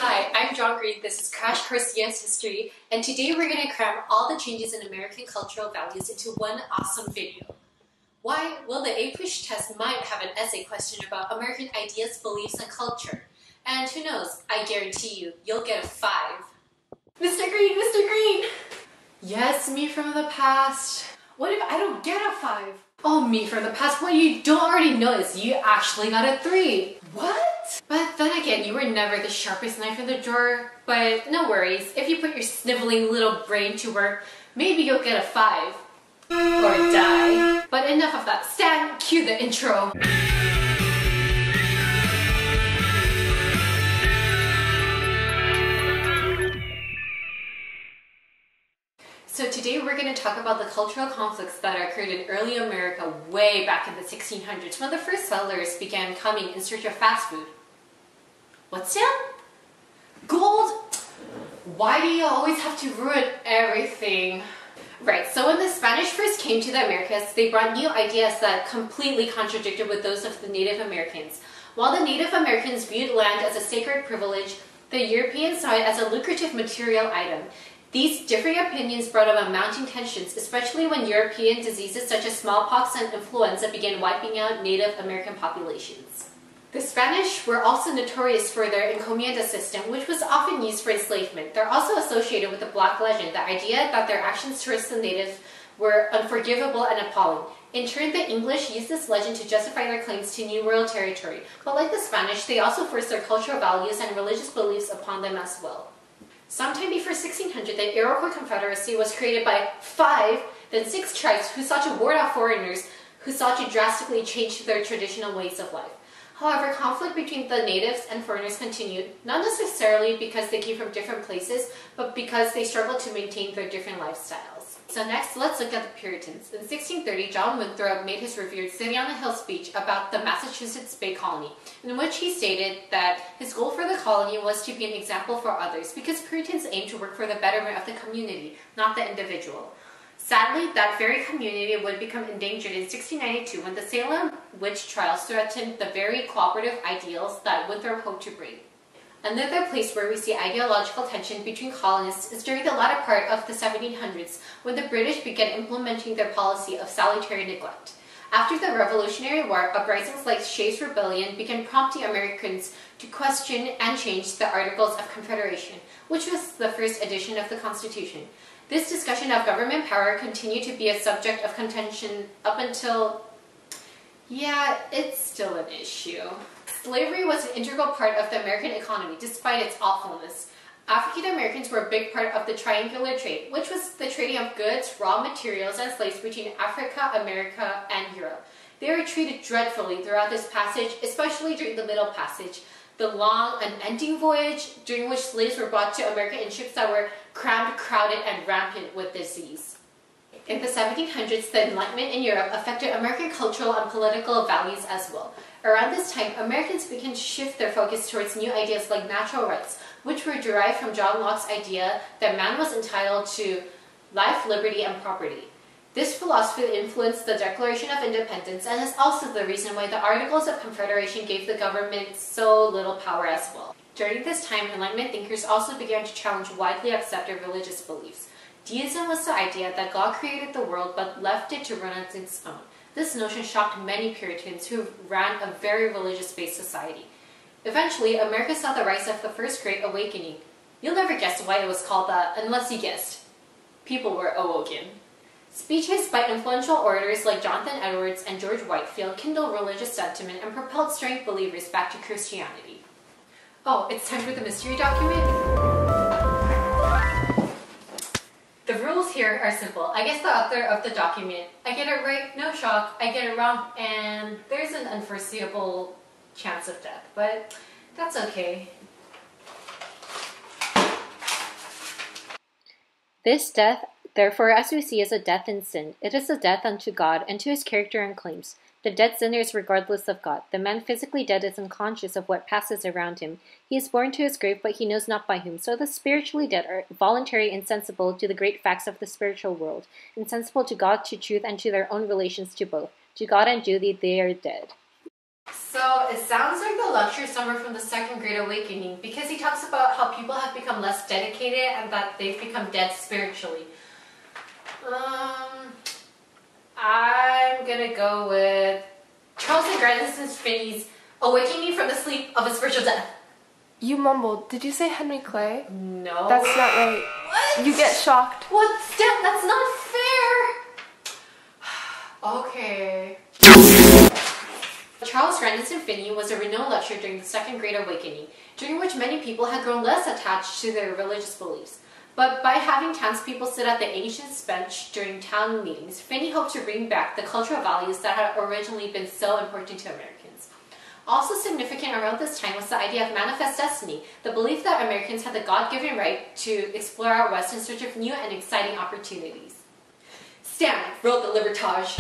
Hi, I'm John Green. This is Crash Course US History, and today we're going to cram all the changes in American cultural values into one awesome video. Why? Well, the APUSH test might have an essay question about American ideas, beliefs, and culture. And who knows, I guarantee you, you'll get a 5. Mr. Green, Mr. Green! Yes, me from the past. What if I don't get a 5? Oh, me from the past, what you don't already know is you actually got a 3. What? But then again, you were never the sharpest knife in the drawer. But no worries, if you put your sniveling little brain to work, maybe you'll get a 5. Or die. But enough of that. Stan, cue the intro. So today we're going to talk about the cultural conflicts that occurred in early America way back in the 1600s when the first settlers began coming in search of fast food. What's that? Gold? Why do you always have to ruin everything? Right, so when the Spanish first came to the Americas, they brought new ideas that completely contradicted with those of the Native Americans. While the Native Americans viewed land as a sacred privilege, the Europeans saw it as a lucrative material item. These differing opinions brought about mounting tensions, especially when European diseases such as smallpox and influenza began wiping out Native American populations. The Spanish were also notorious for their encomienda system, which was often used for enslavement. They're also associated with the Black legend, the idea that their actions towards the natives were unforgivable and appalling. In turn, the English used this legend to justify their claims to New World territory. But like the Spanish, they also forced their cultural values and religious beliefs upon them as well. Sometime before 1600, the Iroquois Confederacy was created by 5, then 6 tribes who sought to ward off foreigners who sought to drastically change their traditional ways of life. However, conflict between the natives and foreigners continued, not necessarily because they came from different places, but because they struggled to maintain their different lifestyles. So next, let's look at the Puritans. In 1630, John Winthrop made his revered City on the Hill speech about the Massachusetts Bay Colony, in which he stated that his goal for the colony was to be an example for others, because Puritans aimed to work for the betterment of the community, not the individual. Sadly, that very community would become endangered in 1692 when the Salem witch trials threatened the very cooperative ideals that Winthrop hoped to bring. Another place where we see ideological tension between colonists is during the latter part of the 1700s, when the British began implementing their policy of salutary neglect. After the Revolutionary War, uprisings like Shays' Rebellion began prompting Americans to question and change the Articles of Confederation, which was the first edition of the Constitution. This discussion of government power continued to be a subject of contention up until... yeah, it's still an issue. Slavery was an integral part of the American economy, despite its awfulness. African Americans were a big part of the triangular trade, which was the trading of goods, raw materials, and slaves between Africa, America, and Europe. They were treated dreadfully throughout this passage, especially during the Middle Passage, the long, unending voyage during which slaves were brought to America in ships that were crammed, crowded, and rampant with disease. In the 1700s, the Enlightenment in Europe affected American cultural and political values as well. Around this time, Americans began to shift their focus towards new ideas like natural rights, which were derived from John Locke's idea that man was entitled to life, liberty, and property. This philosophy influenced the Declaration of Independence and is also the reason why the Articles of Confederation gave the government so little power as well. During this time, Enlightenment thinkers also began to challenge widely accepted religious beliefs. Deism was the idea that God created the world but left it to run on its own. This notion shocked many Puritans who ran a very religious-based society. Eventually, America saw the rise of the First Great Awakening. You'll never guess why it was called that unless you guessed. People were awoken. Speeches by influential orators like Jonathan Edwards and George Whitefield kindled religious sentiment and propelled straying believers back to Christianity. Oh, it's time for the mystery document? The rules here are simple. I guess the author of the document. I get it right, no shock. I get it wrong, and there's an unforeseeable chance of death, but that's okay. This death, therefore, as we see, is a death in sin. It is a death unto God and to his character and claims. The dead sinner is regardless of God. The man physically dead is unconscious of what passes around him. He is borne to his grave, but he knows not by whom. So the spiritually dead are voluntary, insensible to the great facts of the spiritual world, insensible to God, to truth, and to their own relations to both. To God and duty they are dead. So it sounds like the lecture is somewhere from the Second Great Awakening because he talks about how people have become less dedicated and that they've become dead spiritually. I'm gonna go with Charles Grandison Finney's Awakening from the Sleep of a Spiritual Death. You mumbled. Did you say Henry Clay? No. That's not right. What? You get shocked. What? Steph, that's not fair. Okay. Charles Grandison Finney was a renowned lecturer during the Second Great Awakening, during which many people had grown less attached to their religious beliefs. But by having townspeople sit at the ancients' bench during town meetings, Finney hoped to bring back the cultural values that had originally been so important to Americans. Also significant around this time was the idea of manifest destiny, the belief that Americans had the God-given right to explore out west in search of new and exciting opportunities. Stan wrote the Libertage.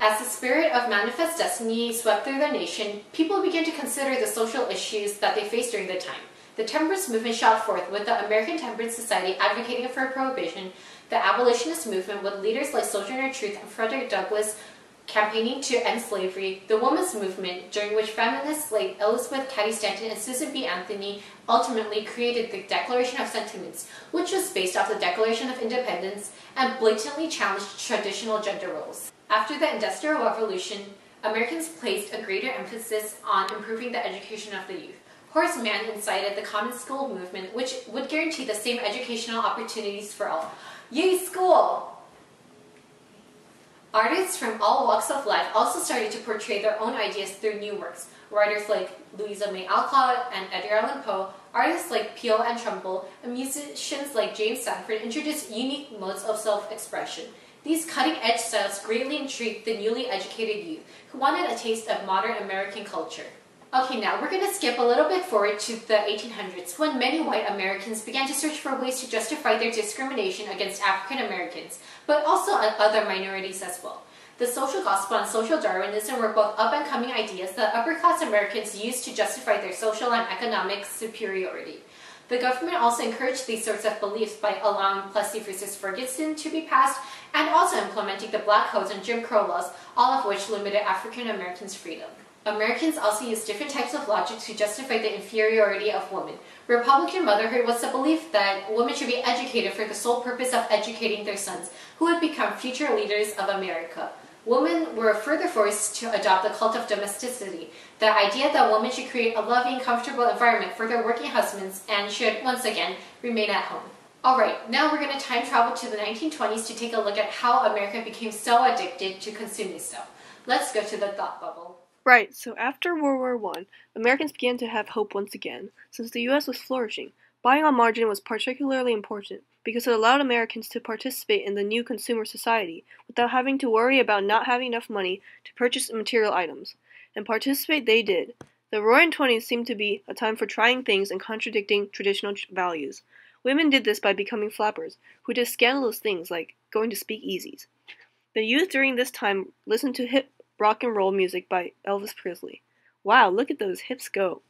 As the spirit of manifest destiny swept through the nation, people began to consider the social issues that they faced during the time. The temperance movement shot forth, with the American Temperance Society advocating for prohibition, the abolitionist movement with leaders like Sojourner Truth and Frederick Douglass campaigning to end slavery, the women's movement, during which feminists like Elizabeth Cady Stanton and Susan B. Anthony ultimately created the Declaration of Sentiments, which was based off the Declaration of Independence and blatantly challenged traditional gender roles. After the Industrial Revolution, Americans placed a greater emphasis on improving the education of the youth. Horace Mann incited the Common School movement, which would guarantee the same educational opportunities for all. Yay, school! Artists from all walks of life also started to portray their own ideas through new works. Writers like Louisa May Alcott and Edgar Allan Poe, artists like Peel and Trumbull, and musicians like James Sanford introduced unique modes of self-expression. These cutting-edge styles greatly intrigued the newly educated youth, who wanted a taste of modern American culture. Okay, now we're going to skip a little bit forward to the 1800s, when many white Americans began to search for ways to justify their discrimination against African Americans, but also other minorities as well. The social gospel and social Darwinism were both up-and-coming ideas that upper-class Americans used to justify their social and economic superiority. The government also encouraged these sorts of beliefs by allowing Plessy v. Ferguson to be passed and also implementing the Black Codes and Jim Crow laws, all of which limited African Americans' freedom. Americans also used different types of logic to justify the inferiority of women. Republican motherhood was the belief that women should be educated for the sole purpose of educating their sons, who would become future leaders of America. Women were further forced to adopt the cult of domesticity, the idea that women should create a loving, comfortable environment for their working husbands and should, once again, remain at home. Alright, now we're going to time travel to the 1920s to take a look at how America became so addicted to consuming stuff. Let's go to the thought bubble. Right, so after World War I, Americans began to have hope once again, since the U.S. was flourishing. Buying on margin was particularly important, because it allowed Americans to participate in the new consumer society without having to worry about not having enough money to purchase material items. And participate they did. The Roaring Twenties seemed to be a time for trying things and contradicting traditional values. Women did this by becoming flappers, who did scandalous things like going to speakeasies. The youth during this time listened to hip rock and roll music by Elvis Presley. Wow, look at those hips go.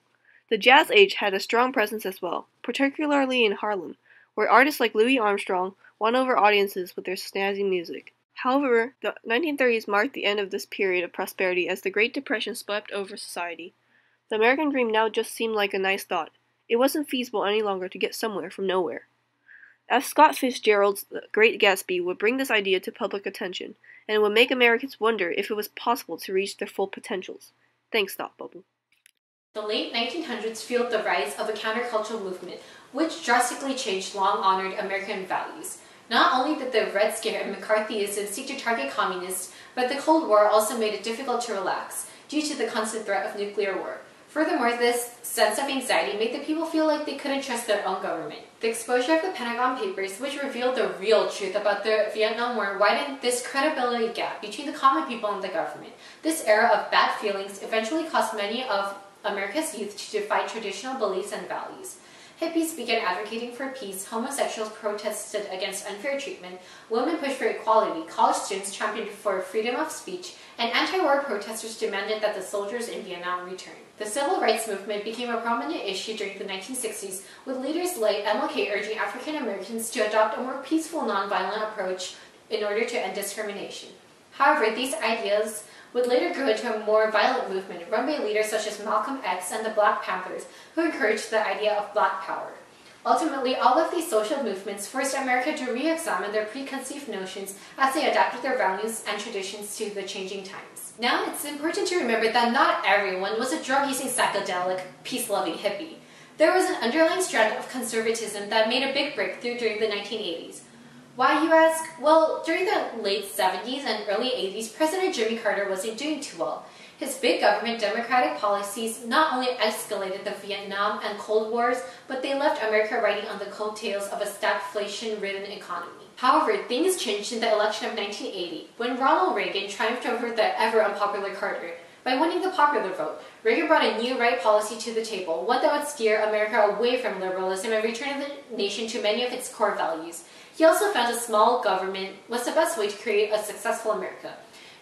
The Jazz Age had a strong presence as well, particularly in Harlem, where artists like Louis Armstrong won over audiences with their snazzy music. However, the 1930s marked the end of this period of prosperity as the Great Depression swept over society. The American dream now just seemed like a nice thought. It wasn't feasible any longer to get somewhere from nowhere. F. Scott Fitzgerald's The Great Gatsby would bring this idea to public attention, and it would make Americans wonder if it was possible to reach their full potentials. Thanks, Thought Bubble. The late 1900s fueled the rise of a countercultural movement, which drastically changed long-honored American values. Not only did the Red Scare and McCarthyism seek to target communists, but the Cold War also made it difficult to relax, due to the constant threat of nuclear war. Furthermore, this sense of anxiety made the people feel like they couldn't trust their own government. The exposure of the Pentagon Papers, which revealed the real truth about the Vietnam War, widened this credibility gap between the common people and the government. This era of bad feelings eventually caused many of America's youth to defy traditional beliefs and values. Hippies began advocating for peace, homosexuals protested against unfair treatment, women pushed for equality, college students championed for freedom of speech, and anti-war protesters demanded that the soldiers in Vietnam return. The civil rights movement became a prominent issue during the 1960s, with leaders like MLK urging African Americans to adopt a more peaceful, nonviolent approach in order to end discrimination. However, these ideas would later grow into a more violent movement run by leaders such as Malcolm X and the Black Panthers, who encouraged the idea of Black power. Ultimately, all of these social movements forced America to re-examine their preconceived notions as they adapted their values and traditions to the changing times. Now, it's important to remember that not everyone was a drug-using, psychedelic, peace-loving hippie. There was an underlying strand of conservatism that made a big breakthrough during the 1980s. Why, you ask? Well, during the late 70s and early 80s, President Jimmy Carter wasn't doing too well. His big government democratic policies not only escalated the Vietnam and Cold Wars, but they left America riding on the coattails of a stagflation-ridden economy. However, things changed in the election of 1980, when Ronald Reagan triumphed over the ever-unpopular Carter. By winning the popular vote, Reagan brought a new right policy to the table, one that would steer America away from liberalism and return the nation to many of its core values. He also found a small government was the best way to create a successful America.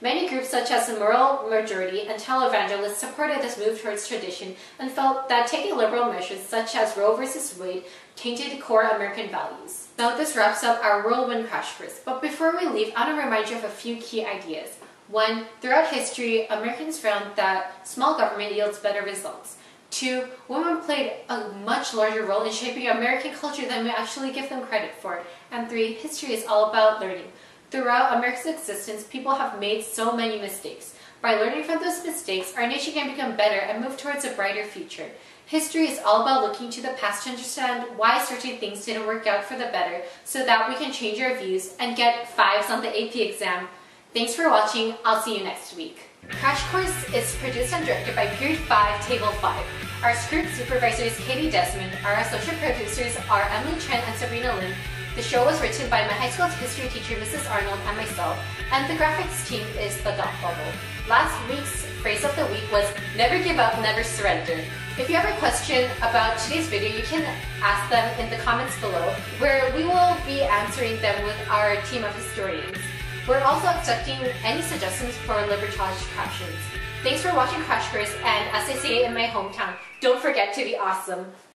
Many groups such as the Moral Majority and televangelists supported this move towards tradition and felt that taking liberal measures such as Roe v. Wade tainted core American values. Now this wraps up our whirlwind crash course, but before we leave, I want to remind you of a few key ideas. 1. Throughout history, Americans found that small government yields better results. 2. Women played a much larger role in shaping American culture than we actually give them credit for. And 3. History is all about learning. Throughout America's existence, people have made so many mistakes. By learning from those mistakes, our nation can become better and move towards a brighter future. History is all about looking to the past to understand why certain things didn't work out for the better so that we can change our views and get 5s on the AP exam. Thanks for watching. I'll see you next week. Crash Course is produced and directed by Period 5, Table 5. Our script supervisor is Katie Desmond. Our associate producers are Emily Chen and Sabrina Lim. The show was written by my high school history teacher, Mrs. Arnold, and myself, and the graphics team is The Dot Bubble. Last week's phrase of the week was, never give up, never surrender. If you have a question about today's video, you can ask them in the comments below, where we will be answering them with our team of historians. We're also accepting any suggestions for Libertage captions. Thanks for watching Crash Course, and as I say in my hometown, don't forget to be awesome.